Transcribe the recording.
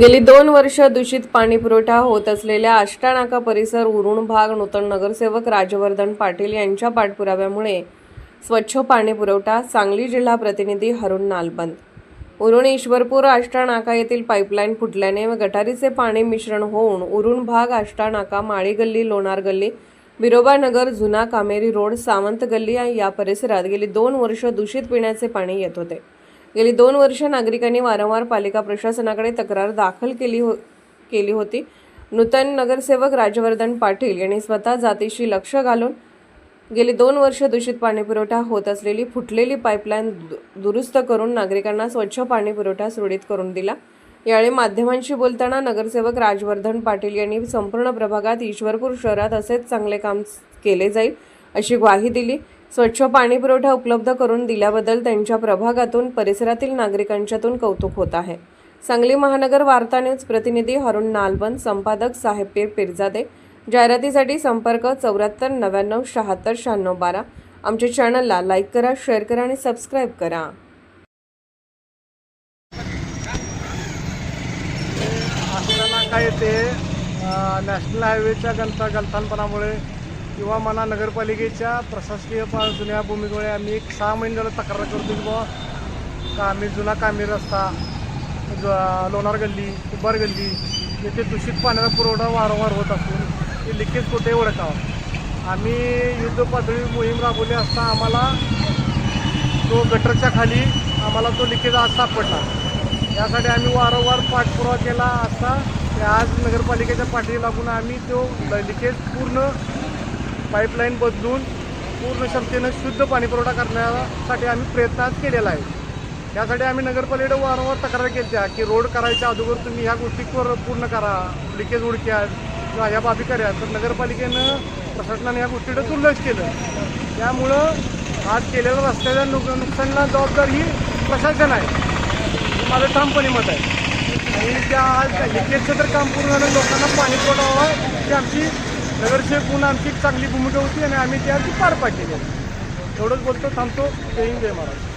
गेली 2 वर्ष दूषित पाणी पुरवठा होत असलेल्या आष्टानाका परिसर उरण भाग नूतन नगरसेवक राजवर्धन पाटील यांच्या पाठपुराव्यामुळे स्वच्छ पाणी पुरवठा सांगली जिल्हा प्रतिनिधी हरुण नालबंद। उरण ईश्वरपूर आष्टानाका येथील पाईपलाईन फुटल्याने व गटारीचे पाणी मिश्रण होऊन उरण भाग आष्टानाका माळी गल्ली लोणार गल्ली बिरोबा नगर जुना कामेरी रोड सावंत गल्ली या परिसरात गेली 2 वर्ष दूषित पिण्याचे पाणी येत होते। गेली 2 वर्ष नागरिकांनी वारंवार पालिका प्रशासनाकडे तक्रार दाखल केली होती। नूतन नगरसेवक राजवर्धन पाटील यांनी स्वतः जातीशी लक्ष घालून गेली 2 वर्ष दूषित पाणी पुरवठा होत असलेली फुटलेली पाईपलाईन दुरुस्त करून नागरिकांना स्वच्छ पाणी पुरवठा सुरळीत करून दिला। यावेळी माध्यमांशी बोलताना नगरसेवक राजवर्धन पाटील यांनी संपूर्ण प्रभागात ईश्वरपूर शहरात असेच चांगले काम केले जाईल अशी ग्वाही दिली। स्वच्छ पाणी पुरवठा उपलब्ध करून दिल्याबद्दल त्यांच्या प्रभागातून परिसरातील नागरिकांच्यातून कौतुक होत आहे। सांगली महानगर वार्ता न्यूज प्रतिनिधी हरुण नालबंद, संपादक साहेब पिरजादे। जाहिरातीसाठी संपर्क 74 99 76 96 12। आमच्या चॅनलला लाईक करा, शेअर करा आणि सबस्क्राईब करा। आष्टानाका येथे नॅशनल हायवेच्या गलथानपणामुळे किंवा मना नगरपालिकेच्या प्रशासकीय जुन्या भूमिकेमुळे आम्ही 6 महिने झालं तक्रार करतो की बाबा जुना कामेरी रस्ता लोणार गल्ली उबार गल्ली येथे दूषित पाण्याचा पुरवठा वारंवार होत असून ते लिकेज कुठे ओळखावं। आम्ही युद्ध पातळी मोहीम राबवली असता आम्हाला तो गटरच्या खाली आम्हाला तो लिकेज आज सापडला। यासाठी आम्ही वारंवार पाठपुरावा केला असता आज नगरपालिकेच्या पाठी लागून आम्ही तो लिकेज पूर्ण पाईपलाईन बदलून पूर्ण क्षमतेनं शुद्ध पाणी पुरवठा करण्यासाठी आम्ही प्रयत्न केलेला आहे। यासाठी आम्ही नगरपालिकेकडे वारंवार तक्रार केल्या की रोड करायच्या अगोदर तुम्ही ह्या गोष्टीवर पूर्ण करा, लिकेज उडक्या किंवा ह्या बाबी करा। तर नगरपालिकेनं प्रशासनाने ह्या गोष्टीकडे दुर्लक्ष केलं। त्यामुळं आज केलेल्या रस्त्याच्या नुकसानीला जबाबदार ही प्रशासन आहे, माझं ठामपणे मत आहे। आणि त्या आज लिकेजचं तर काम पूर्ण झालं, लोकांना पाणी पुरवठा व्हावा ही आमची नगरसेवक म्हणून आमची चांगली भूमिका होती आणि आम्ही ती पार पाडली। एवढंच बोलतो, थांबतो। जय हिंद, जय महाराष्ट्र।